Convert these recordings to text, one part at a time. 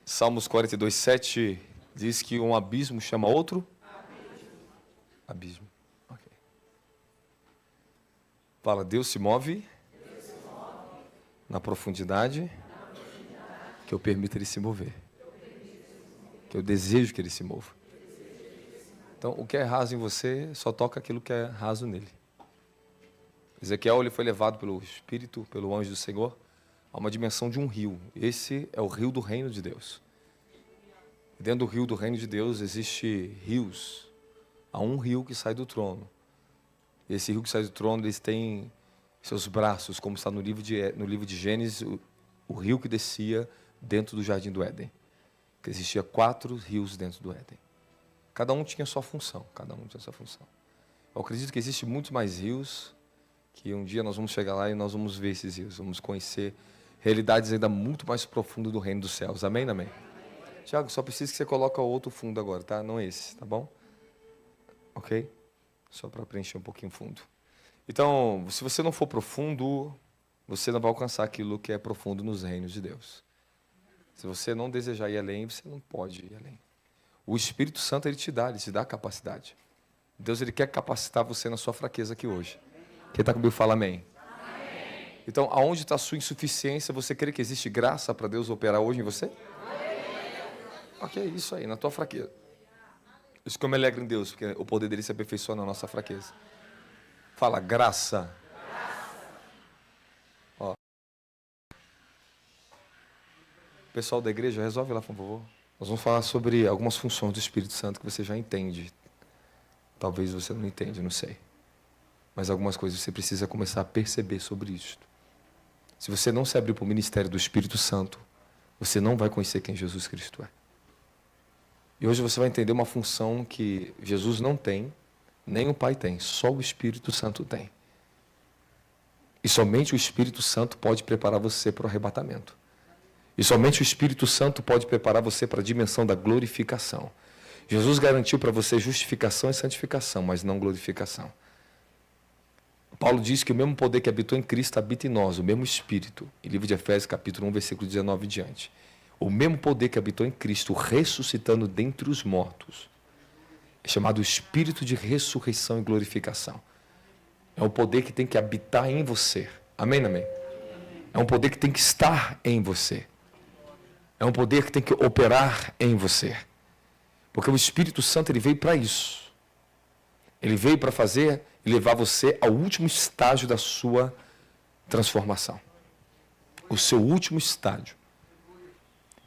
Salmos 42, 7 diz que um abismo chama outro? Abismo. Ok. Fala, Deus se move na profundidade que eu permito Ele se mover. Que eu desejo que Ele se mova. Então, o que é raso em você, só toca aquilo que é raso nele. Ezequiel ele foi levado pelo Espírito, pelo anjo do Senhor, a uma dimensão de um rio. Esse é o rio do reino de Deus. E dentro do rio do reino de Deus existe rios. Há um rio que sai do trono. E esse rio que sai do trono, eles têm seus braços, como está no livro de Gênesis, o rio que descia dentro do jardim do Éden. Que existia 4 rios dentro do Éden. Cada um tinha sua função, Eu acredito que existem muitos mais rios, que um dia nós vamos chegar lá e nós vamos ver esses rios, vamos conhecer realidades ainda muito mais profundas do reino dos céus. Amém, amém? Tiago, só preciso que você coloque outro fundo agora, tá? Não esse, tá bom? Ok? Só para preencher um pouquinho o fundo. Então, se você não for profundo, você não vai alcançar aquilo que é profundo nos reinos de Deus. Se você não desejar ir além, você não pode ir além. O Espírito Santo, ele te dá a capacidade. Deus, ele quer capacitar você na sua fraqueza aqui hoje. Quem está comigo, fala amém. Amém. Então, aonde está a sua insuficiência, você crê que existe graça para Deus operar hoje em você? Amém. Ok, isso aí, na tua fraqueza. Isso que eu me alegro em Deus, porque o poder dele se aperfeiçoa na nossa fraqueza. Fala, graça. Ó. Pessoal da igreja, resolve lá, por favor. Nós vamos falar sobre algumas funções do Espírito Santo que você já entende. Talvez você não entenda, não sei. Mas algumas coisas você precisa começar a perceber sobre isso. Se você não se abrir para o ministério do Espírito Santo, você não vai conhecer quem Jesus Cristo é. E hoje você vai entender uma função que Jesus não tem, nem o Pai tem, só o Espírito Santo tem. E somente o Espírito Santo pode preparar você para o arrebatamento. E somente o Espírito Santo pode preparar você para a dimensão da glorificação. Jesus garantiu para você justificação e santificação, mas não glorificação. Paulo diz que o mesmo poder que habitou em Cristo habita em nós, o mesmo Espírito. Em livro de Efésios, capítulo 1, versículo 19 e diante. O mesmo poder que habitou em Cristo, ressuscitando dentre os mortos. É chamado Espírito de ressurreição e glorificação. É um poder que tem que habitar em você. Amém, amém? É um poder que tem que estar em você. É um poder que tem que operar em você. Porque o Espírito Santo ele veio para isso. Ele veio para fazer e levar você ao último estágio da sua transformação. O seu último estágio.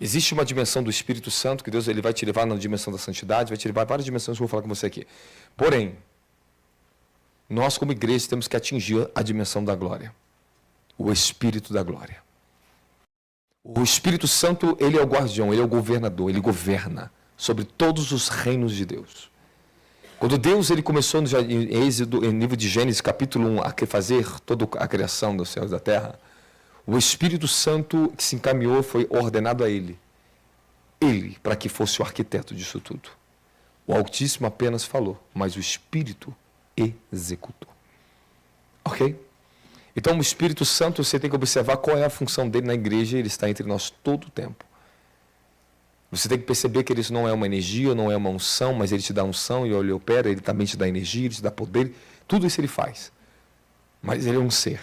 Existe uma dimensão do Espírito Santo que Deus ele vai te levar na dimensão da santidade, vai te levar a várias dimensões que eu vou falar com você aqui. Porém, nós como igreja temos que atingir a dimensão da glória. O Espírito da glória. O Espírito Santo, ele é o guardião, ele é o governador, ele governa sobre todos os reinos de Deus. Quando Deus ele começou em Êxodo, em livro de Gênesis, capítulo 1, a fazer toda a criação dos céus e da terra, o Espírito Santo que se encaminhou foi ordenado a ele. Ele, para que fosse o arquiteto disso tudo. O Altíssimo apenas falou, mas o Espírito executou. Ok? Então, o Espírito Santo, você tem que observar qual é a função dele na igreja, ele está entre nós todo o tempo. Você tem que perceber que ele não é uma energia, não é uma unção, mas ele te dá unção e ele opera, ele também te dá energia, ele te dá poder, tudo isso ele faz. Mas ele é um ser.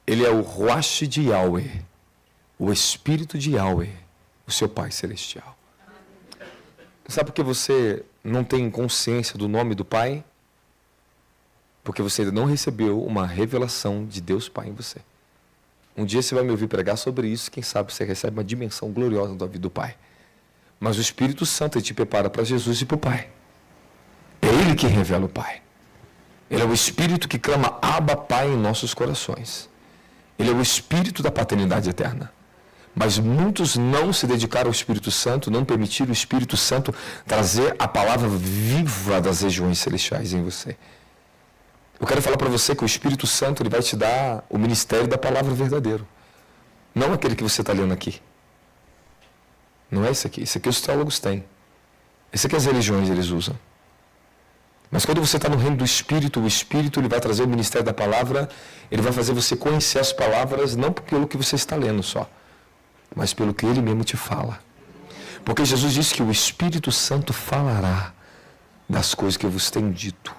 Ele é o Ruach de Yahweh, o Espírito de Yahweh, o seu Pai Celestial. Sabe por que você não tem consciência do nome do Pai? Porque você ainda não recebeu uma revelação de Deus Pai em você. Um dia você vai me ouvir pregar sobre isso, quem sabe você recebe uma dimensão gloriosa da vida do Pai. Mas o Espírito Santo ele te prepara para Jesus e para o Pai. É Ele que revela o Pai. Ele é o Espírito que clama Abba Pai em nossos corações. Ele é o Espírito da paternidade eterna. Mas muitos não se dedicaram ao Espírito Santo, não permitiram o Espírito Santo trazer a palavra viva das regiões celestiais em você. Eu quero falar para você que o Espírito Santo ele vai te dar o ministério da palavra verdadeiro. Não aquele que você está lendo aqui. Não é esse aqui. Esse aqui os teólogos têm. Esse aqui as religiões eles usam. Mas quando você está no reino do Espírito, o Espírito ele vai trazer o ministério da palavra, ele vai fazer você conhecer as palavras, não pelo que você está lendo só. mas pelo que Ele mesmo te fala. Porque Jesus disse que o Espírito Santo falará das coisas que eu vos tenho dito.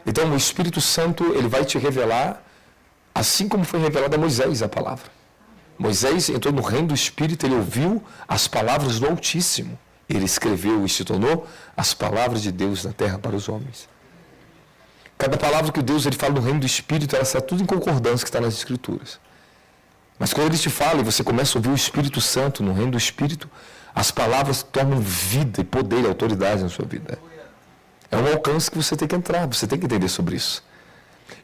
Então o Espírito Santo, ele vai te revelar, assim como foi revelado a Moisés a palavra. Moisés entrou no reino do Espírito, ele ouviu as palavras do Altíssimo. Ele escreveu e se tornou as palavras de Deus na terra para os homens. Cada palavra que Deus ele fala no reino do Espírito, ela está tudo em concordância que está nas Escrituras. Mas quando ele te fala e você começa a ouvir o Espírito Santo no reino do Espírito, as palavras tornam vida e poder e autoridade na sua vida. É um alcance que você tem que entrar, você tem que entender sobre isso.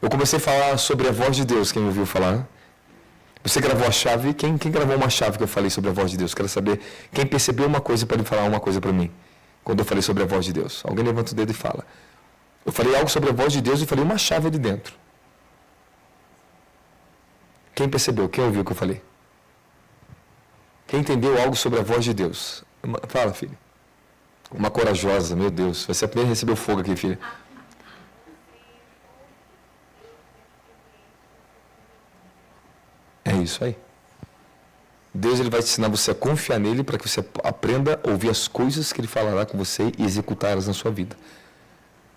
Eu comecei a falar sobre a voz de Deus, quem me ouviu falar? Você gravou a chave? Quem gravou uma chave que eu falei sobre a voz de Deus? Quero saber quem percebeu uma coisa para falar uma coisa para mim. Quando eu falei sobre a voz de Deus. Alguém levanta o dedo e fala. Eu falei algo sobre a voz de Deus e falei uma chave ali dentro. Quem percebeu? Quem ouviu o que eu falei? Quem entendeu algo sobre a voz de Deus? Fala, filho. Uma corajosa, meu Deus. Vai ser a primeira a receber o fogo aqui, filha. É isso aí. Deus ele vai te ensinar você a confiar nele para que você aprenda a ouvir as coisas que ele falará com você e executá-las na sua vida.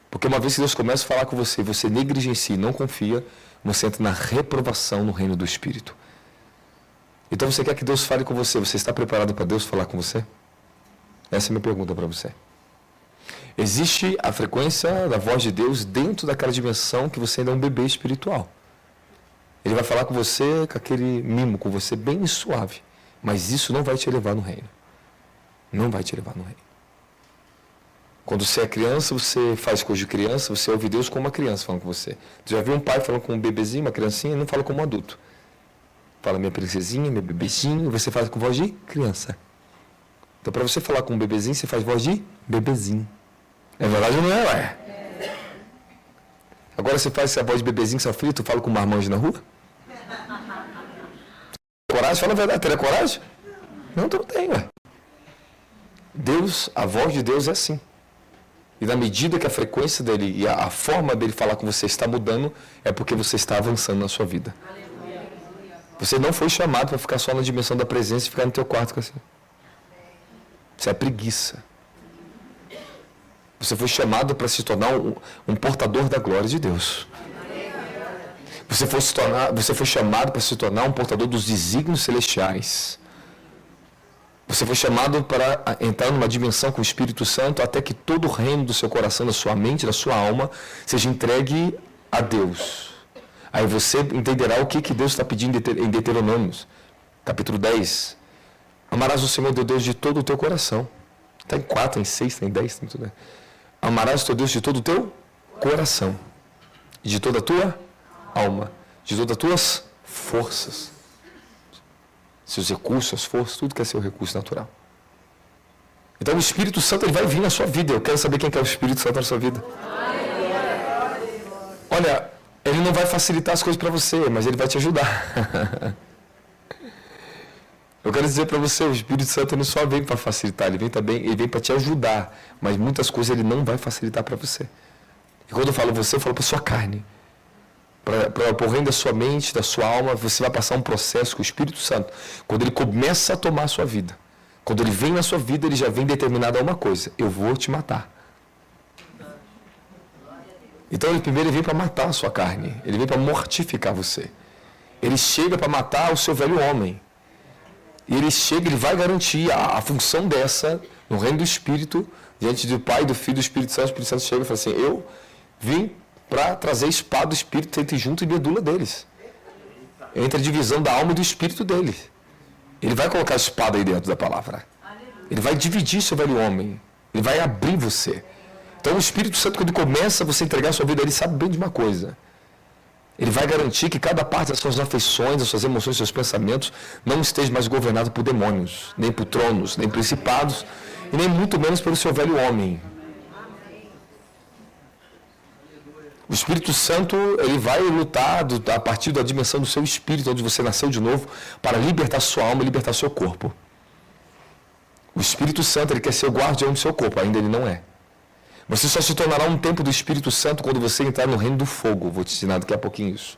Porque uma vez que Deus começa a falar com você, você negligencia e não confia, você entra na reprovação no reino do Espírito. Então você quer que Deus fale com você, você está preparado para Deus falar com você? Essa é a minha pergunta para você. Existe a frequência da voz de Deus dentro daquela dimensão que você ainda é um bebê espiritual. Ele vai falar com você, com aquele mimo, com você bem suave. Mas isso não vai te levar no reino. Não vai te levar no reino. Quando você é criança, você faz coisa de criança, você ouve Deus como uma criança falando com você. Você já viu um pai falando com um bebezinho, uma criancinha, não fala como um adulto. Fala minha princesinha, meu bebezinho, você faz com voz de criança. Então, para você falar com um bebezinho, você faz voz de bebezinho. É verdade ou não é? Ué? Agora você faz essa voz de bebezinho, seu filho, tu fala com um marmanjo na rua? Coragem? Fala a verdade, teria coragem? Não, tu não tem, ué. Deus, a voz de Deus é assim. E na medida que a frequência dele e a forma dele falar com você está mudando, é porque você está avançando na sua vida. Você não foi chamado para ficar só na dimensão da presença e ficar no teu quarto assim. Isso é preguiça. Você foi chamado para se tornar um portador da glória de Deus. Você foi chamado para se tornar um portador dos desígnios celestiais. Você foi chamado para entrar numa dimensão com o Espírito Santo até que todo o reino do seu coração, da sua mente, da sua alma, seja entregue a Deus. Aí você entenderá o que Deus está pedindo em Deuteronômios, capítulo 10. Amarás o Senhor teu Deus de todo o teu coração. Está em 4, em 6, está em 10, está em tudo. Amarás o teu Deus de todo o teu coração, de toda a tua alma, de todas as tuas forças. Seus recursos, suas forças, tudo que é seu recurso natural. Então o Espírito Santo ele vai vir na sua vida. Eu quero saber quem que é o Espírito Santo na sua vida. Olha, ele não vai facilitar as coisas para você, mas ele vai te ajudar. Eu quero dizer para você, o Espírito Santo não só vem para facilitar, ele vem também, ele vem para te ajudar, mas muitas coisas ele não vai facilitar para você. E quando eu falo você, eu falo para sua carne. Para o reino da sua mente, da sua alma, você vai passar um processo com o Espírito Santo. Quando ele começa a tomar a sua vida, quando ele vem na sua vida, ele já vem determinado a uma coisa: eu vou te matar. Então ele primeiro vem para matar a sua carne, ele vem para mortificar você. Ele chega para matar o seu velho homem. E ele chega, ele vai garantir a função dessa no reino do Espírito, diante do Pai, do Filho e do Espírito Santo. O Espírito Santo chega e fala assim: eu vim para trazer a espada do Espírito entre junto e medula deles. Entre a divisão da alma e do Espírito deles. Ele vai colocar a espada aí dentro da palavra. Ele vai dividir seu velho homem. Ele vai abrir você. Então o Espírito Santo, quando começa a você entregar a sua vida, ele sabe bem de uma coisa. Ele vai garantir que cada parte das suas afeições, das suas emoções, dos seus pensamentos não esteja mais governado por demônios, nem por tronos, nem principados, e nem muito menos pelo seu velho homem. O Espírito Santo, ele vai lutar a partir da dimensão do seu espírito, onde você nasceu de novo, para libertar sua alma e libertar seu corpo. O Espírito Santo, ele quer ser o guardião do seu corpo, ainda ele não é. Você só se tornará um templo do Espírito Santo quando você entrar no reino do fogo. Vou te ensinar daqui a pouquinho isso.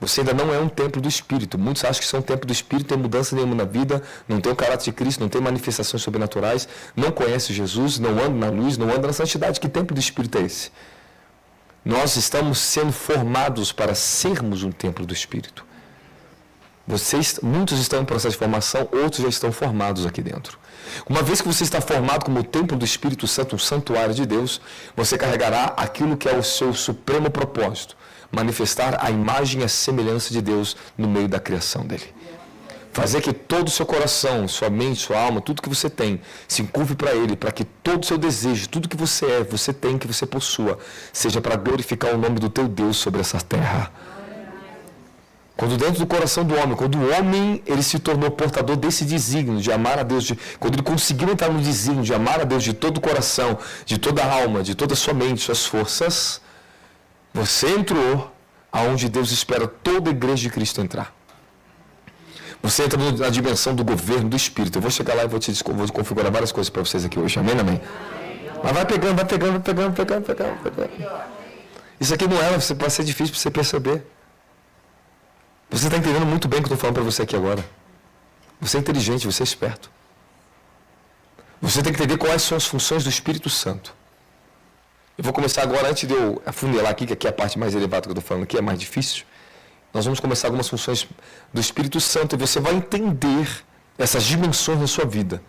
Você ainda não é um templo do Espírito. Muitos acham que são um templo do Espírito, não tem mudança nenhuma na vida, não tem o caráter de Cristo, não tem manifestações sobrenaturais, não conhece Jesus, não anda na luz, não anda na santidade. Que templo do Espírito é esse? Nós estamos sendo formados para sermos um templo do Espírito. Muitos estão em processo de formação, outros já estão formados aqui dentro. Uma vez que você está formado como o templo do Espírito Santo, um santuário de Deus, você carregará aquilo que é o seu supremo propósito, manifestar a imagem e a semelhança de Deus no meio da criação dele. Fazer que todo o seu coração, sua mente, sua alma, tudo que você tem, se encurve para ele, para que todo o seu desejo, tudo que você é, você tem, que você possua, seja para glorificar o nome do teu Deus sobre essa terra. Quando dentro do coração do homem, quando o homem ele se tornou portador desse desígnio de amar a Deus, quando ele conseguiu entrar no desígnio de amar a Deus de todo o coração, de toda a alma, de toda a sua mente, suas forças, você entrou aonde Deus espera toda a igreja de Cristo entrar. Você entra na dimensão do governo do Espírito. Eu vou chegar lá e vou configurar várias coisas para vocês aqui hoje. Amém, amém? Mas vai pegando. Isso aqui não vai ser difícil para você perceber. Você está entendendo muito bem o que eu estou falando para você aqui agora. Você é inteligente, você é esperto. Você tem que entender quais são as funções do Espírito Santo. Eu vou começar agora, antes de eu afunilar aqui, que aqui é a parte mais elevada que eu estou falando aqui, é mais difícil. Nós vamos começar algumas funções do Espírito Santo e você vai entender essas dimensões na sua vida.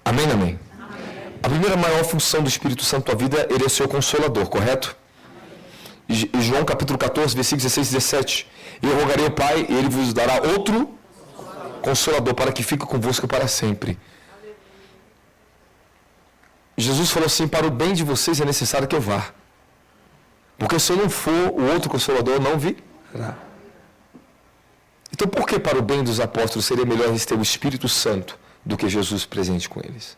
Amém, amém? Amém. A primeira maior função do Espírito Santo na tua vida, ele é o seu consolador, correto? E João capítulo 14, versículos 16 e 17. Eu rogarei ao Pai e ele vos dará outro consolador para que fique convosco para sempre. Jesus falou assim, para o bem de vocês é necessário que eu vá. Porque se eu não for, o outro consolador não virá. Então por que para o bem dos apóstolos seria melhor eles terem o Espírito Santo do que Jesus presente com eles?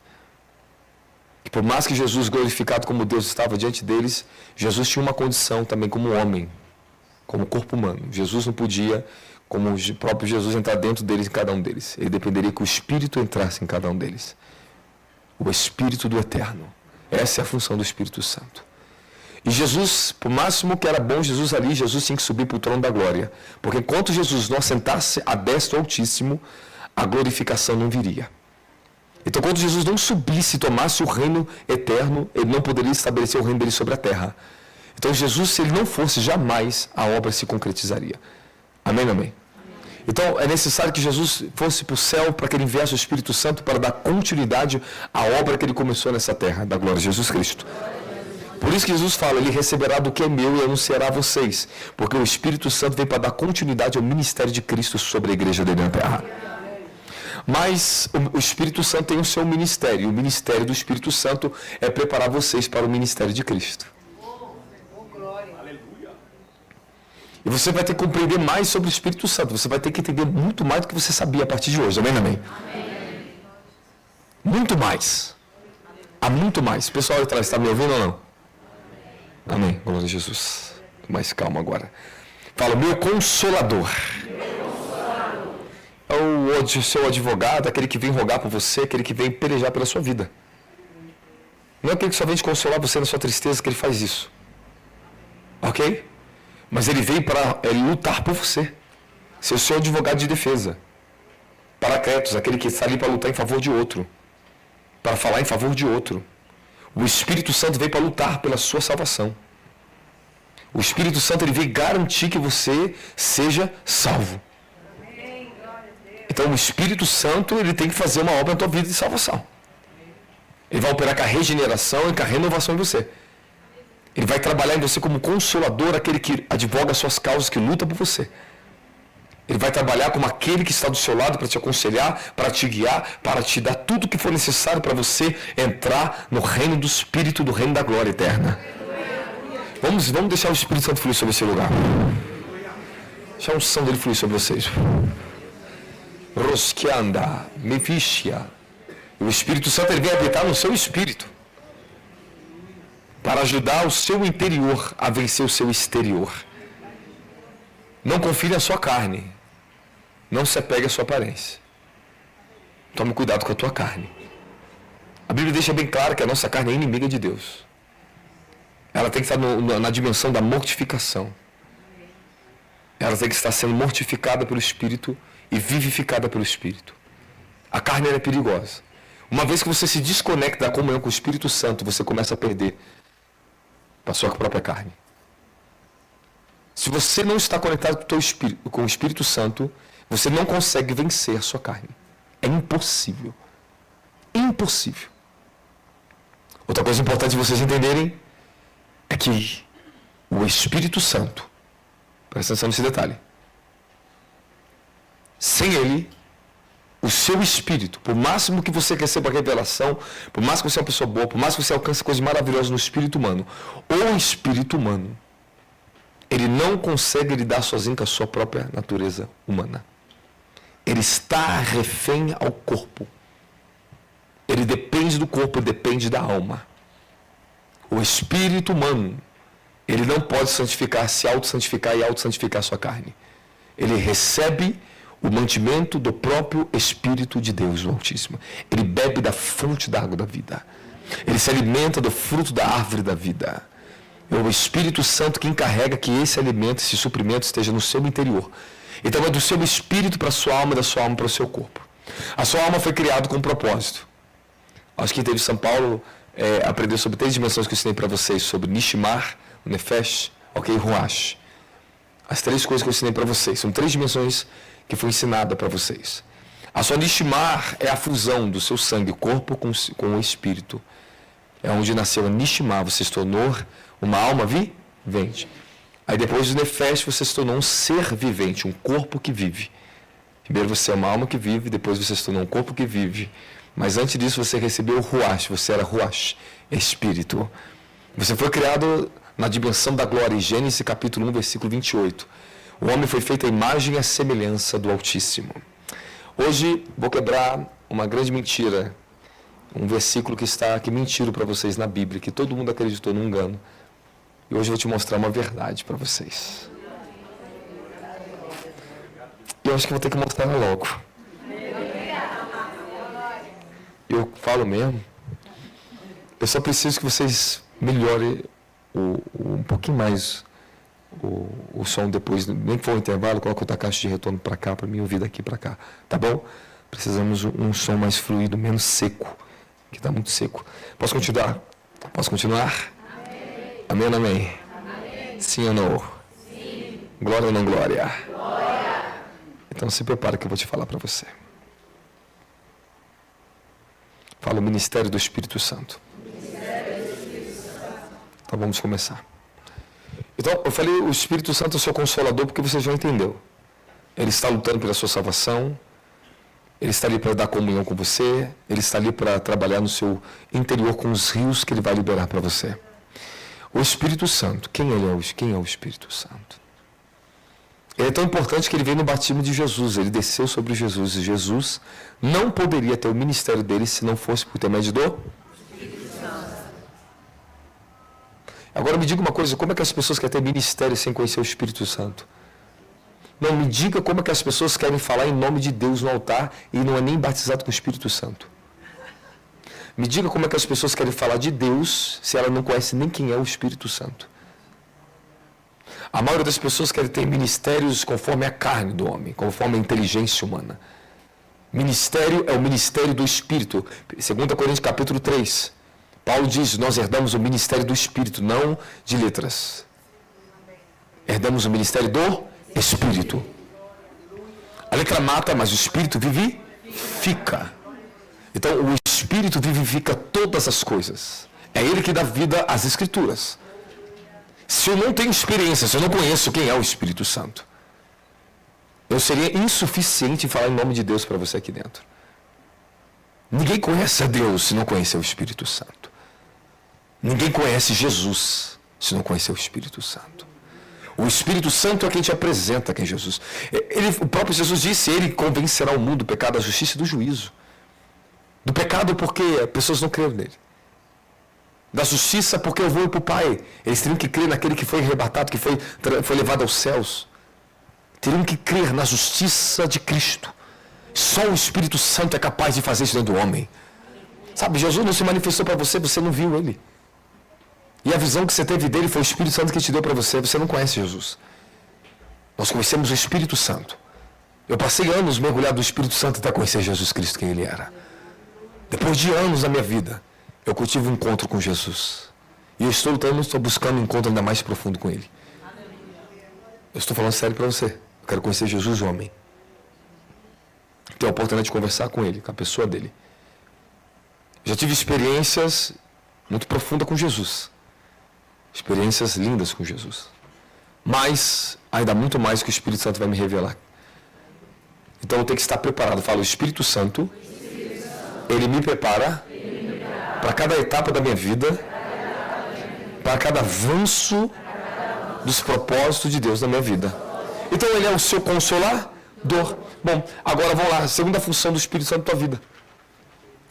E por mais que Jesus glorificado como Deus estava diante deles, Jesus tinha uma condição também como homem, como corpo humano. Jesus não podia, como o próprio Jesus, entrar dentro deles, em cada um deles. Ele dependeria que o Espírito entrasse em cada um deles. O Espírito do Eterno. Essa é a função do Espírito Santo. E Jesus, por máximo que era bom Jesus ali, Jesus tinha que subir para o trono da glória. Porque enquanto Jesus não assentasse à destra do Altíssimo, a glorificação não viria. Então quando Jesus não subisse e tomasse o reino eterno, ele não poderia estabelecer o reino dele sobre a terra. Então Jesus, se ele não fosse, jamais a obra se concretizaria. Amém, amém? Então é necessário que Jesus fosse para o céu para que ele enviasse o Espírito Santo para dar continuidade à obra que ele começou nessa terra, da glória de Jesus Cristo. Por isso que Jesus fala, ele receberá do que é meu e anunciará a vocês. Porque o Espírito Santo vem para dar continuidade ao ministério de Cristo sobre a igreja dele na terra. Mas o Espírito Santo tem o seu ministério. O ministério do Espírito Santo é preparar vocês para o ministério de Cristo. E você vai ter que compreender mais sobre o Espírito Santo. Você vai ter que entender muito mais do que você sabia a partir de hoje. Amém, amém? Amém. Muito mais. Há muito mais. O pessoal atrás está me ouvindo ou não? Amém. Glória a Jesus. Com mais calma agora. Fala, meu consolador. É o seu advogado, aquele que vem rogar por você, aquele que vem pelejar pela sua vida. Não é aquele que só vem te consolar você na sua tristeza que ele faz isso. Ok? Mas ele veio para lutar por você. Ser o seu advogado de defesa. Paracletos, aquele que está ali para lutar em favor de outro. Para falar em favor de outro. O Espírito Santo veio para lutar pela sua salvação. O Espírito Santo ele veio garantir que você seja salvo. Então o Espírito Santo ele tem que fazer uma obra na tua vida de salvação. Ele vai operar com a regeneração e com a renovação em você. Ele vai trabalhar em você como consolador, aquele que advoga as suas causas, que luta por você. Ele vai trabalhar como aquele que está do seu lado para te aconselhar, para te guiar, para te dar tudo o que for necessário para você entrar no reino do Espírito, do reino da glória eterna. Vamos deixar o Espírito Santo fluir sobre esse lugar. Deixar a unção dele fluir sobre vocês. Rosquianda, Mefishia. O Espírito Santo ele vem habitar no seu espírito. Para ajudar o seu interior a vencer o seu exterior. Não confie na sua carne. Não se apegue à sua aparência. Tome cuidado com a tua carne. A Bíblia deixa bem claro que a nossa carne é inimiga de Deus. Ela tem que estar na dimensão da mortificação. ela tem que estar sendo mortificada pelo Espírito e vivificada pelo Espírito. A carne é perigosa. Uma vez que você se desconecta da comunhão com o Espírito Santo, você começa a perder para a sua própria carne. Se você não está conectado com o teu espírito, com o Espírito Santo, você não consegue vencer a sua carne. É impossível. Impossível. Outra coisa importante vocês entenderem é que o Espírito Santo, presta atenção nesse detalhe, sem ele, o seu espírito, por máximo que você receba revelação, por mais que você é uma pessoa boa, por mais que você alcance coisas maravilhosas no espírito humano, o espírito humano, ele não consegue lidar sozinho com a sua própria natureza humana. Ele está refém ao corpo. Ele depende do corpo, depende da alma. O espírito humano, ele não pode santificar, se auto-santificar e auto-santificar a sua carne. Ele recebe o mantimento do próprio Espírito de Deus, o Altíssimo. Ele bebe da fonte da água da vida. Ele se alimenta do fruto da árvore da vida. É o Espírito Santo que encarrega que esse alimento, esse suprimento esteja no seu interior. Então é do seu espírito para a sua alma, da sua alma para o seu corpo. A sua alma foi criada com um propósito. Acho que quem teve São Paulo aprendeu sobre 3 dimensões que eu ensinei para vocês, sobre Nishimar, Nefesh, ok, Ruach. As 3 coisas que eu ensinei para vocês, são 3 dimensões que foi ensinada para vocês. A sua Nishimar é a fusão do seu sangue, corpo com o espírito. É onde nasceu a Nishimar, você se tornou uma alma vivente. Aí depois do Nefesh você se tornou um ser vivente, um corpo que vive. Primeiro você é uma alma que vive, depois você se tornou um corpo que vive. Mas antes disso você recebeu o Ruach, você era Ruach, espírito. Você foi criado na dimensão da glória, em Gênesis capítulo 1, versículo 28. O homem foi feito à imagem e à semelhança do Altíssimo. Hoje vou quebrar uma grande mentira, um versículo que mentiram para vocês na Bíblia, que todo mundo acreditou no engano. E hoje eu vou te mostrar uma verdade para vocês. E eu acho que vou ter que mostrar ela logo. Eu falo mesmo. Eu só preciso que vocês melhorem um pouquinho mais o som depois. Nem que for um intervalo, coloca outra caixa de retorno para cá, para mim ouvir daqui para cá. Tá bom? Precisamos um som mais fluido, menos seco. Que está muito seco. Posso continuar? Posso continuar? Amém ou não amém? Amém. Sim ou não? Sim. Glória ou não glória? Glória. Então se prepara que eu vou te falar para você. Fala o ministério do Espírito Santo. Então vamos começar. Então eu falei o Espírito Santo é o seu consolador porque você já entendeu. Ele está lutando pela sua salvação. Ele está ali para dar comunhão com você. Ele está ali para trabalhar no seu interior com os rios que ele vai liberar para você. O Espírito Santo, quem é o Espírito Santo? Ele é tão importante que ele veio no batismo de Jesus, ele desceu sobre Jesus, e Jesus não poderia ter o ministério dele se não fosse por intermédio do Espírito Santo. Agora me diga uma coisa, como é que as pessoas querem ter ministério sem conhecer o Espírito Santo? Não, me diga como é que as pessoas querem falar em nome de Deus no altar e não é nem batizado com o Espírito Santo. Me diga como é que as pessoas querem falar de Deus se ela não conhece nem quem é o Espírito Santo. A maioria das pessoas querem ter ministérios conforme a carne do homem, conforme a inteligência humana. Ministério é o ministério do Espírito. 2 Coríntios capítulo 3. Paulo diz, nós herdamos o ministério do Espírito, não de letras. Herdamos o ministério do Espírito. A letra mata, mas o Espírito vivifica. Então, o Espírito vivifica todas as coisas. É Ele que dá vida às Escrituras. Se eu não tenho experiência, se eu não conheço quem é o Espírito Santo, eu seria insuficiente em falar em nome de Deus para você aqui dentro. Ninguém conhece a Deus se não conhecer o Espírito Santo. Ninguém conhece Jesus se não conhecer o Espírito Santo. O Espírito Santo é quem te apresenta quem é Jesus. O próprio Jesus disse, Ele convencerá o mundo do pecado, da justiça e do juízo. Do pecado porque as pessoas não creram nele. Da justiça porque eu vou para o Pai. Eles teriam que crer naquele que foi arrebatado, que foi levado aos céus. Teriam que crer na justiça de Cristo. Só o Espírito Santo é capaz de fazer isso dentro do homem. Sabe, Jesus não se manifestou para você, você não viu Ele. E a visão que você teve dele foi o Espírito Santo que te deu para você. Você não conhece Jesus. Nós conhecemos o Espírito Santo. Eu passei anos mergulhado no Espírito Santo até conhecer Jesus Cristo, quem Ele era. Depois de anos da minha vida, eu tive um encontro com Jesus. E eu estou buscando um encontro ainda mais profundo com Ele. Eu estou falando sério para você. Eu quero conhecer Jesus homem. Ter a oportunidade de conversar com Ele, com a pessoa dEle. Já tive experiências muito profundas com Jesus. Experiências lindas com Jesus. Mas ainda muito mais que o Espírito Santo vai me revelar. Então eu tenho que estar preparado. Fala, o Espírito Santo, Ele me prepara para cada etapa da minha vida, para cada avanço dos propósitos de Deus na minha vida. Então Ele é o seu consolador. Bom, agora vamos lá, a segunda função do Espírito Santo na tua vida.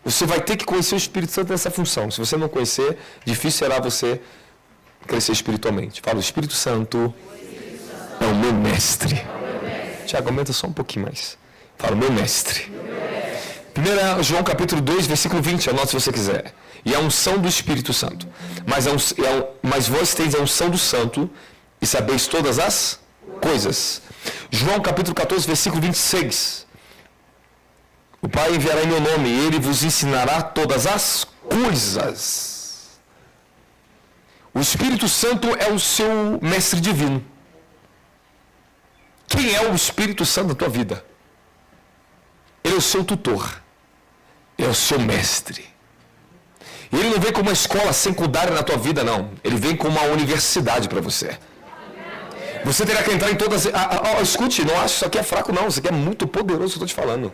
Você vai ter que conhecer o Espírito Santo nessa função. Se você não conhecer, difícil será você crescer espiritualmente. Fala, o Espírito Santo é o meu mestre. Tiago, aumenta só um pouquinho mais. Fala, meu mestre. 1 João capítulo 2, versículo 20, anota se você quiser. E a unção do Espírito Santo. Mas vós teis a unção do Santo e sabeis todas as coisas. João capítulo 14, versículo 26. O Pai enviará em meu nome e Ele vos ensinará todas as coisas. O Espírito Santo é o seu mestre divino. Quem é o Espírito Santo na tua vida? Ele é o seu tutor. Ele é o seu mestre. E Ele não vem como uma escola secundária na tua vida, não. Ele vem como uma universidade para você. Você terá que entrar em todas... escute, não acho que isso aqui é fraco, não. Isso aqui é muito poderoso que eu estou te falando.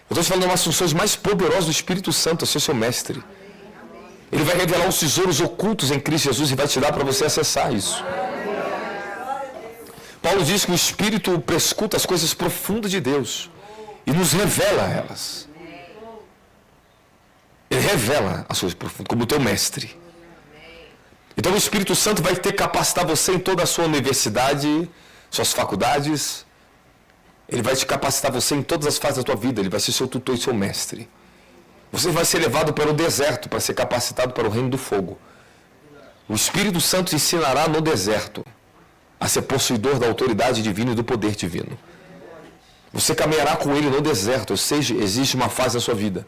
Eu estou te falando de umas funções mais poderosas do Espírito Santo, a ser seu mestre. Ele vai revelar os tesouros ocultos em Cristo Jesus e vai te dar para você acessar isso. Paulo diz que o Espírito prescuta as coisas profundas de Deus e nos revela elas. Ele revela as coisas profundas, como o teu mestre. Então o Espírito Santo vai ter que capacitar você em toda a sua universidade, suas faculdades. Ele vai te capacitar você em todas as fases da tua vida. Ele vai ser seu tutor e seu mestre. Você vai ser levado para o deserto para ser capacitado para o reino do fogo. O Espírito Santo te ensinará no deserto a ser possuidor da autoridade divina e do poder divino. Você caminhará com Ele no deserto, ou seja, existe uma fase na sua vida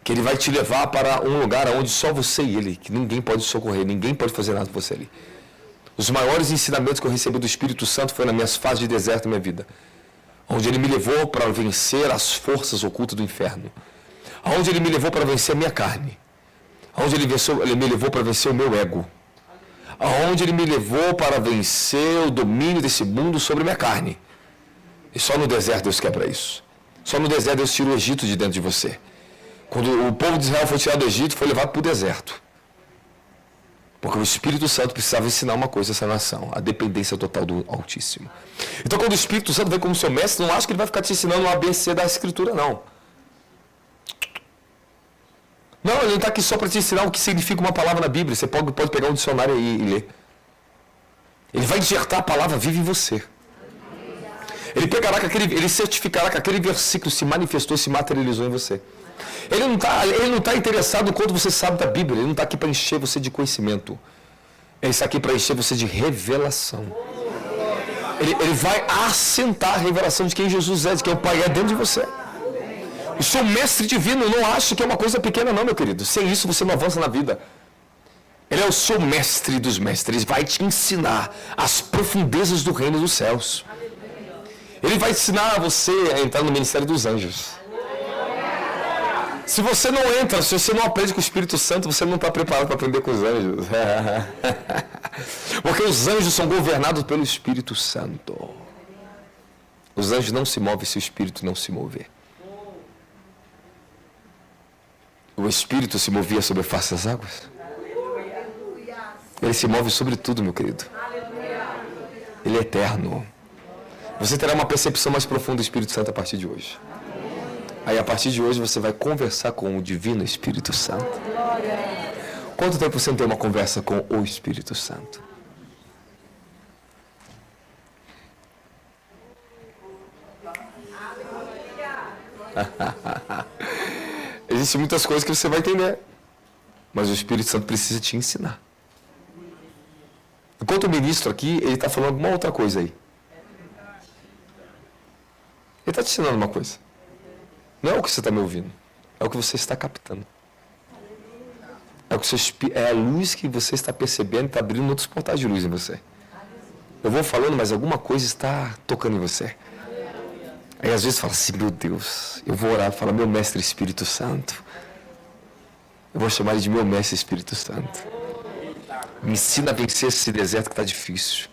que Ele vai te levar para um lugar onde só você e Ele, que ninguém pode socorrer, ninguém pode fazer nada por você ali. Os maiores ensinamentos que eu recebi do Espírito Santo foi nas minhas fases de deserto da minha vida, onde Ele me levou para vencer as forças ocultas do inferno, onde Ele me levou para vencer a minha carne, onde Ele me levou para vencer o meu ego, onde Ele me levou para vencer o domínio desse mundo sobre a minha carne. E só no deserto Deus quebra isso. Só no deserto Deus tira o Egito de dentro de você. Quando o povo de Israel foi tirado do Egito, foi levado para o deserto. Porque o Espírito Santo precisava ensinar uma coisa a essa nação, a dependência total do Altíssimo. Então quando o Espírito Santo vem como seu mestre, não acha que ele vai ficar te ensinando o ABC da Escritura, não. Não, ele não está aqui só para te ensinar o que significa uma palavra na Bíblia. Você pode pegar um dicionário aí e ler. Ele vai injetar a palavra viva em você. Ele certificará que aquele versículo se manifestou e se materializou em você. Ele não está interessado no quanto você sabe da Bíblia. Ele não está aqui para encher você de conhecimento. Ele está aqui para encher você de revelação. Ele vai assentar a revelação de quem Jesus é, de quem o Pai é dentro de você. O seu mestre divino, não acha que é uma coisa pequena não, meu querido. Sem isso você não avança na vida. Ele é o seu mestre dos mestres. Ele vai te ensinar as profundezas do reino dos céus. Ele vai ensinar a você a entrar no ministério dos anjos. Se você não entra, se você não aprende com o Espírito Santo, você não está preparado para aprender com os anjos. Porque os anjos são governados pelo Espírito Santo. Os anjos não se movem se o Espírito não se mover. O Espírito se movia sobre a face das águas. Ele se move sobre tudo, meu querido. Ele é eterno. Você terá uma percepção mais profunda do Espírito Santo a partir de hoje. Aí, a partir de hoje, você vai conversar com o Divino Espírito Santo. Quanto tempo você não tem uma conversa com o Espírito Santo? Existem muitas coisas que você vai entender, mas o Espírito Santo precisa te ensinar. Enquanto o ministro aqui, ele está falando alguma outra coisa aí. está te ensinando uma coisa. Não é o que você está me ouvindo. É o que você está captando. É a luz que você está percebendo e está abrindo outros portais de luz em você. Eu vou falando, mas alguma coisa está tocando em você. Aí às vezes fala assim, meu Deus, eu vou orar e falar, meu mestre Espírito Santo. Eu vou chamar ele de meu mestre Espírito Santo. Me ensina a vencer esse deserto que está difícil.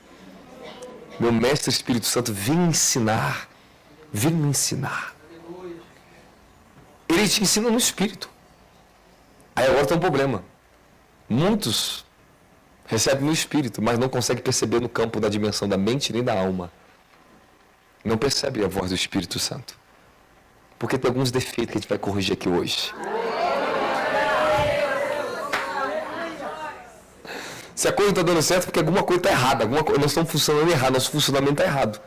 Meu mestre Espírito Santo, vem me ensinar. Vem me ensinar. Ele te ensina no Espírito. Aí agora tem um problema. Muitos recebem no Espírito, mas não conseguem perceber no campo da dimensão da mente nem da alma. Não percebem a voz do Espírito Santo. Porque tem alguns defeitos que a gente vai corrigir aqui hoje. Se a coisa está dando certo, porque alguma coisa está errada. Nós estamos funcionando errado, nosso funcionamento está errado.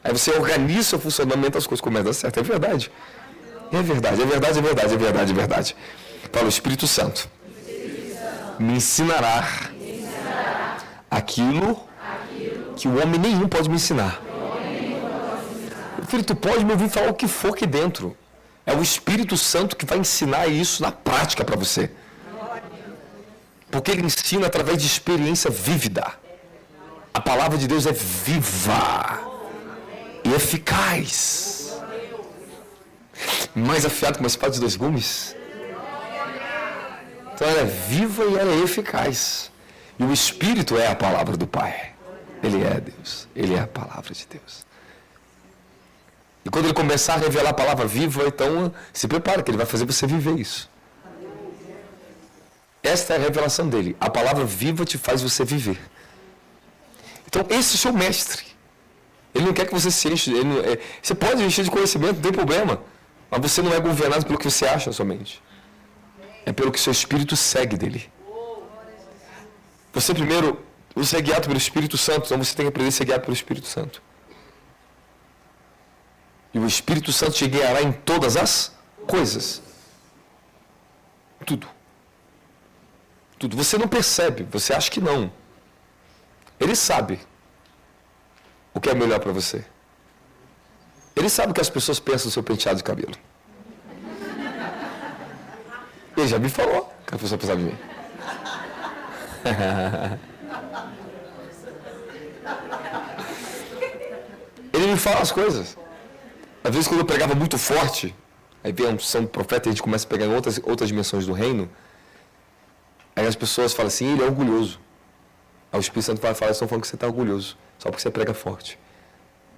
Aí você organiza o seu funcionamento, as coisas começam a dar certo. É verdade. É verdade, é verdade, é verdade, é verdade, é verdade. Fala, o Espírito Santo me ensinará aquilo que o homem nenhum pode me ensinar. Filho, tu pode me ouvir falar o que for aqui dentro. É o Espírito Santo que vai ensinar isso na prática para você. Porque ele ensina através de experiência vívida. A palavra de Deus é viva e eficaz. Mais afiado que uma espada de 2 gumes. Então ela é viva e ela é eficaz. E o Espírito é a palavra do Pai. Ele é Deus. Ele é a palavra de Deus. E quando ele começar a revelar a palavra viva, então se prepara, que ele vai fazer você viver isso. Esta é a revelação dele. A palavra viva te faz você viver. Então esse é o seu mestre. Ele não quer que você se enche. Você pode encher de conhecimento, não tem problema. Mas você não é governado pelo que você acha somente. É pelo que seu espírito segue dele. Você primeiro, você é guiado pelo Espírito Santo, então você tem que aprender a ser guiado pelo Espírito Santo. E o Espírito Santo te guiará em todas as coisas. Tudo. Tudo. Você não percebe, você acha que não. Ele sabe o que é melhor para você. Ele sabe o que as pessoas pensam do seu penteado de cabelo. Ele já me falou o que a pessoa pensava de mim. Ele me fala as coisas. Às vezes quando eu pregava muito forte, aí vem a unção do profeta e a gente começa a pegar em outras dimensões do reino, aí as pessoas falam assim, ele é orgulhoso. Aí o Espírito Santo fala, eles estão falando que você está orgulhoso, só porque você prega forte.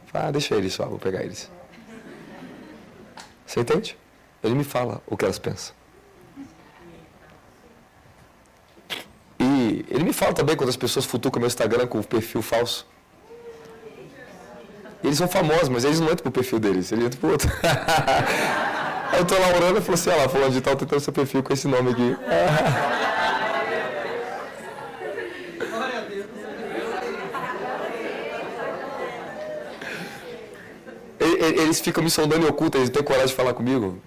Fala, deixa eles só, vou pegar eles. Você entende? Ele me fala o que elas pensam. E ele me fala também quando as pessoas futucam meu Instagram com o perfil falso. Eles são famosos, mas eles não entram pro perfil deles, eles entram pro outro. Aí eu tô lá orando e falo assim, olha lá, fulano de tal, tentando seu perfil com esse nome aqui. Eles ficam me sondando em oculto, eles têm coragem de falar comigo.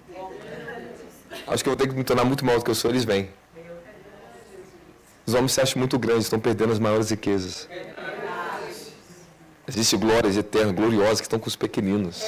Acho que eu vou ter que me tornar muito maior do que eu sou, eles vêm. Os homens se acham muito grandes, estão perdendo as maiores riquezas. Existem glórias eternas, gloriosas, que estão com os pequeninos.